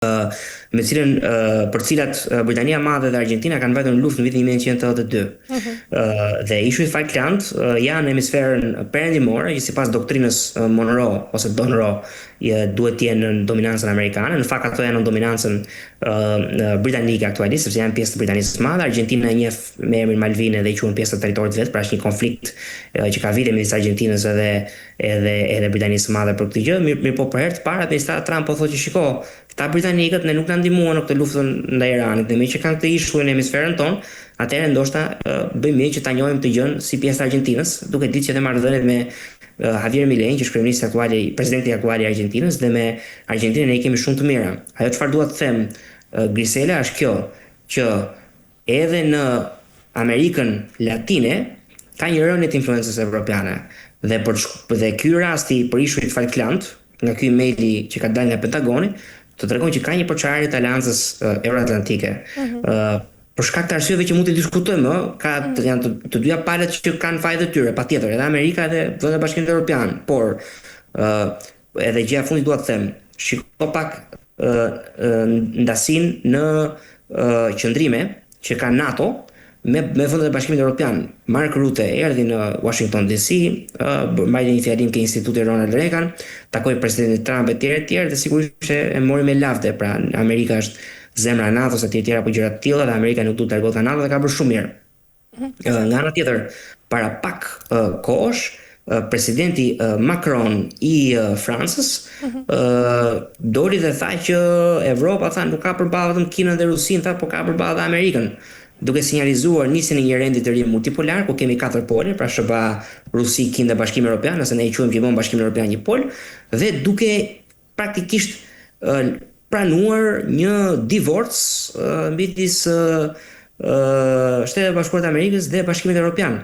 me cilën për cilat Britania e Madhe dhe Argentina kanë vajtur në luftë në vitin 1982. Dhe ishuj Falkland janë në hemisferën perëndimore, që sipas doktrinës Monroe ose Monroe duhet të jenë në dominancën amerikane. Në fakt ato janë në dominancën britanike aktualisht, sepse janë pjesë të Britanisë së Madhe. Argentina e njeh me emrin Malvine dhe i quhen pjesë të territorit vet, pra është një konflikt që ka vite midis Argentinës edhe Britanisë së Madhe për këtë gjë. Mirë po për herë të parë administrata Trump po thotë që shiko, këta britanikët ne nuk na ndihmuan në këtë luftën ndaj Iranit, dhe me që kanë këtë ishull në hemisferën tonë, atëherë ndoshta bëjmë mirë që ta njohim këtë gjën si pjesë të Argentinës, duke ditë që edhe marrëdhëniet me Javier Milei, që është kryeministri aktual, presidenti aktual i Argentinës, dhe me Argentinën ne i kemi shumë të mira. Ajo çfarë dua të them, Grisela, është kjo, që edhe në Amerikën Latine ka një rënje të influencës evropiane. Dhe ky rasti për ishujt Falkland, nga ky maili që ka dalë nga Pentagoni, të tregon që ka një përçarje të aleancës euroatlantike. Për shkak të arsyeve që mund të diskutojmë, janë të dyja palët që kanë fajtë të tyre, patjetër, edhe Amerika dhe Vendet e Bashkimit Evropian, por edhe gjëja fundit dua të them, shiko pak ndasin në qëndrime që ka NATO me Vendet e Bashkimit Evropian. Mark Rutte erdhi në Washington DC, mbajti një fjalim ke Instituti Ronald Reagan, takoi presidentin Trump e tjerë dhe sigurisht e mori me lavde. Pra Amerika është zemra e NATO-s e tjera apo gjëra të tilla, dhe Amerika nuk duhet të largohet nga NATO dhe ka bërë shumë mirë. Nga ana tjetër, para pak kohësh, presidenti Macron i Francës doli dhe tha që Evropa nuk ka përballë vetëm Kinën dhe Rusinë, tha, por ka përballë dhe Amerikën, duke sinjalizuar nisjen e një rendi të ri multipolar ku kemi 4 pole, pra SBA, Rusi, Kinë dhe Bashkimi Evropian, nëse ne i quajmë gjithmonë Bashkimin Evropian një pol, dhe duke praktikisht pranuar një divorc midis Shtetet e Bashkuara të Amerikës dhe Bashkimit Evropian.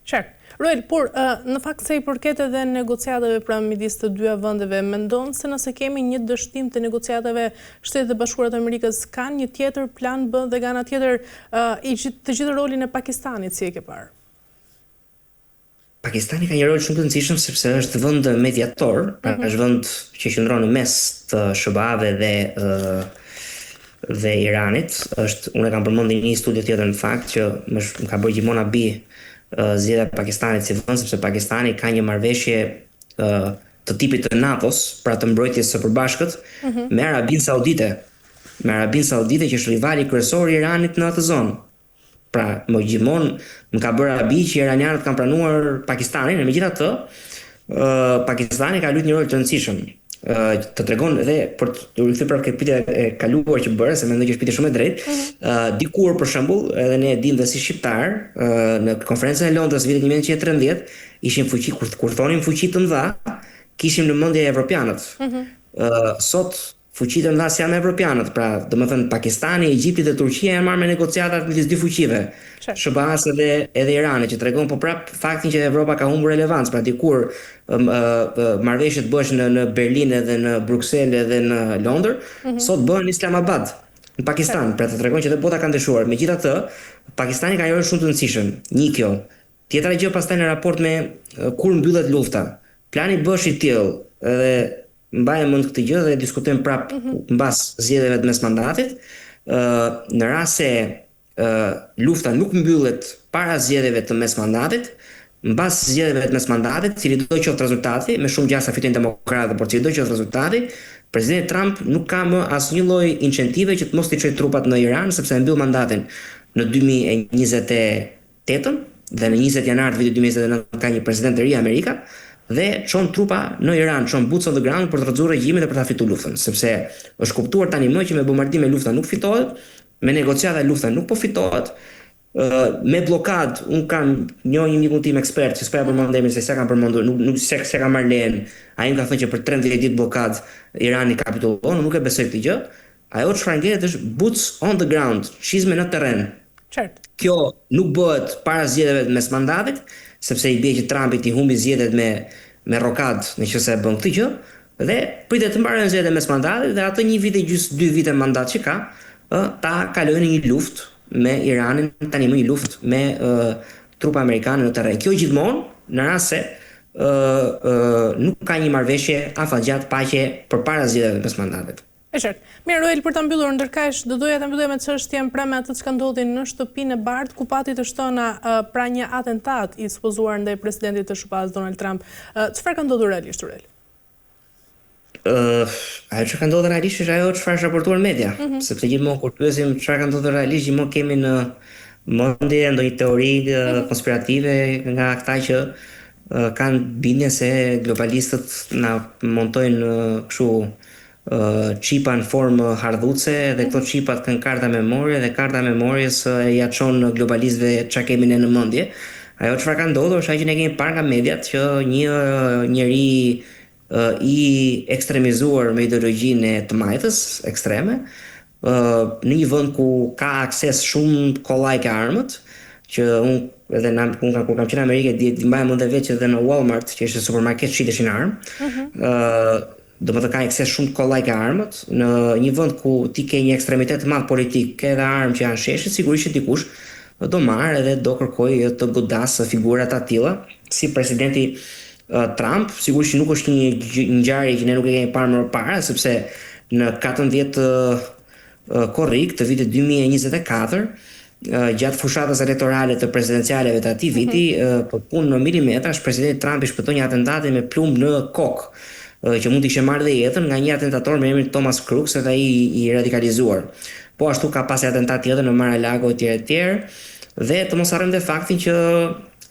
Qartë. Roel, por në fakt se i përket edhe negociatave pra midis të dyja vendeve, mendon se nëse kemi një dështim të negociatave, Shtetet e Bashkuara të Amerikës kanë një tjetër plan B dhe nga ana tjetër të gjithë rolin e Pakistanit, si e ke parë? Pakistani ka një rol shumë të rëndësishëm sepse është vend mediator, pra është vend që qëndron në mes të SBA-ve dhe Iranit. Unë kam përmendur një studio tjetër në fakt që më ka bërë gjithmonë abi zgjedhja e Pakistanit si vend, sepse Pakistani ka një marrëveshje të tipit të NATO-s, pra të mbrojtjes së përbashkët, me Arabinë Saudite. Me Arabinë Saudite që është rivali kryesor i Iranit në atë zonë. Pra, më gjithmonë më ka bërë abi që iranianët kanë pranuar Pakistanin, e megjithatë, Pakistani ka luajtur një rol të rëndësishëm. Të tregon edhe për të rikthyer për këtë pyetje e kaluar që bëre, se mendoj që është pyetje shumë e drejtë. Dikur për shembull, edhe ne e dimë dhe si shqiptar, në konferencën e Londrës vitin 1913, ishim fuqi kur thonim fuqi të mëdha, kishim në mendje evropianët. Sot fuqitë e mëdha janë evropianët, pra domethënë Pakistani, Egjipti dhe Turqia janë marrë me negociatat midis dy fuqive, SBA-s edhe Iranit, që tregon po prap faktin që Evropa ka humbur relevancë. Pra dikur marrëveshjet bëhesh në Berlin edhe në Bruksel edhe në Londër, sot bëhen në Islamabad, në Pakistan, pra të tregon që edhe bota ka ndryshuar. Megjithatë, Pakistani ka një rol shumë të rëndësishëm. Një kjo. Tjetra gjë pastaj në raport me kur mbyllet lufta. Plani bësh i tillë, edhe mbajmë mend këtë gjë dhe diskutojmë prap mbas zgjedhjeve të mesmandatit. Në rast se lufta nuk mbyllet para zgjedhjeve të mesmandatit, mbas zgjedhjeve të mesmandatit, cili do qoftë rezultati, me shumë gjasa fitojnë demokratët, por cili do qoftë rezultati, presidenti Trump nuk ka më asnjë lloj incentive që të mos i çojë trupat në Iran, sepse mbyll mandatin në 2028 dhe në 20 janar të vitit 2029 ka një president të ri Amerika, dhe çon trupa në Iran, çon boots on the ground për të rrëzuar regjimin dhe për ta fituar luftën, sepse është kuptuar tani më që me bombardime lufta nuk fitohet, me negociata lufta nuk po fitohet, me blokad, unë kam një mikun tim ekspert që s'ka përmendur emrin se s'ka kanë përmendur, nuk s'ka kanë marrë lejen. Ai më ka thënë që për 13 ditë blokad Irani kapitullon, nuk e besoj këtë gjë. Ajo çfarë ngjelet është boots on the ground, çizme në terren. Qartë. Kjo nuk bëhet para zgjedhjeve të mesmandatit, sepse i bie që Trumpi i humbi zgjedhjet me rokad nëse bën këtë gjë, dhe pritet të mbarojnë zgjedhjet e mesmandatit dhe atë 1 vit e gjys, 2 vite mandat që ka, ta kalojnë një luftë me Iranin, tani më një luftë me trupa amerikane në terren. Kjo gjithmonë në rast se nuk ka një marrëveshje afatgjat paqe përpara zgjedhjeve të mesmandatit. E qartë. Mirë, Roel, për ta mbyllur ndërkaq, do doja ta mbyllja me çështjen pra me atë çka ndodhi në shtëpinë e Bardh, ku pati të shtona pra një atentat i supozuar ndaj presidentit të SBA-s Donald Trump. Çfarë ka ndodhur realisht, Roel? Ajo që ka ndodhur realisht është ajo çfarë është raportuar media, sepse gjithmonë kur pyesim çfarë ka ndodhur realisht, gjithmonë kemi në mendje ndonjë teori konspirative nga ata që kanë bindjen se globalistët na montojnë kështu qipa në formë hardhuce dhe këto qipat kanë karta memorie dhe karta memorjes ja çon globalistëve çka kemi ne në mendje. Ajo çfarë ka ndodhur është ajo që ne kemi parë nga mediat që një njeri i ekstremizuar me ideologjinë e të majtës ekstreme në një vend ku ka akses shumë kollaj ke armët, që unë edhe kur kam qenë në Amerikë mbaj mend vetë që edhe në Walmart, që ishte supermarket, shiteshin armë. Do të ka akses shumë kollaj ke armët, në një vend ku ti ke një ekstremitet të madh politik, ke edhe armë që janë sheshit, sigurisht që dikush do marrë edhe do kërkoj të godasë figura të tilla, si presidenti Trump. Sigurisht që nuk është një ngjarje që ne nuk e kemi parë më parë, sepse në 14 korrik të vitit 2024, gjatë fushatës elektorale të presidencialeve të atij viti, për punë në milimetrash, presidenti Trump i shpëtoi një atentate me plumb në kokë, që mund të ishte marrë dhe jetën nga një atentator me emrin Thomas Crooks, edhe ai i radikalizuar. Po ashtu ka pasur atentat tjetër në Mar-a-Lago etj. Dhe të mos harrojmë dhe faktin që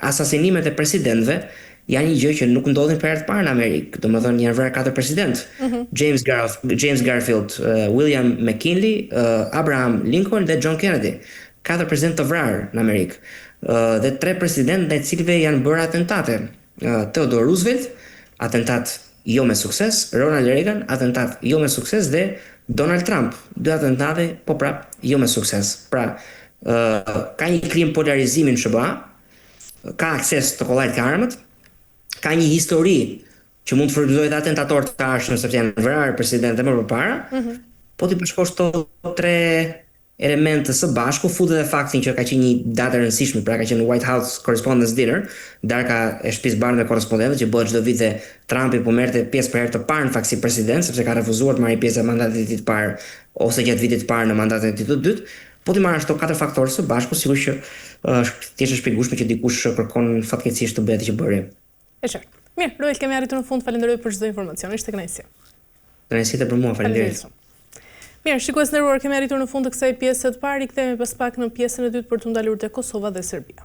asasinimet e presidentëve janë një gjë që nuk ndodhin për herë të parë në Amerikë. Domethënë janë vrarë 4 presidentë. James Garfield, William McKinley, Abraham Lincoln dhe John Kennedy. 4 presidentë të vrarë në Amerikë. Dhe 3 presidentë ndaj cilëve janë bërë atentate. Theodore Roosevelt, atentat jo me sukses, Ronald Reagan, atentat jo me sukses, dhe Donald Trump, 2 atentate, po prap jo me sukses. Pra, ka një klim polarizimi në SBA, ka akses të kollajt ke armët, ka një histori që mund të frymëzojë atentatorët të arshëm sepse janë vrarë presidentë më përpara, po ti bashkosh këto 3 elemente së bashku, futet edhe faktin që ka qenë një datë e rëndësishme, pra ka qenë White House Correspondents' Dinner, darka e shtëpisë Bardh me korrespondentët që bëhet çdo vit dhe Trumpi po merrte pjesë për herë të parë në fakt si president, sepse ka refuzuar të marrë pjesë në mandatin e tij të parë ose gjatë vitit të parë në mandatin e tij të dytë. Po ti marrësh këto 4 faktorë së bashku, sigurisht që është thjesht e shpjegueshme që dikush kërkon fatkeqësisht të bëhet që bëri. E qartë. Mirë, Roel, kemi arritur në fund. Falenderoj për çdo informacion. Ishte kënaqësi. Kënaqësi për mua, faleminderit. Mirë, shikues nderuar, kemi arritur në fund të kësaj pjese të parë. Kthehemi pas pak në pjesën e dytë për të ndalur te Kosova dhe Serbia.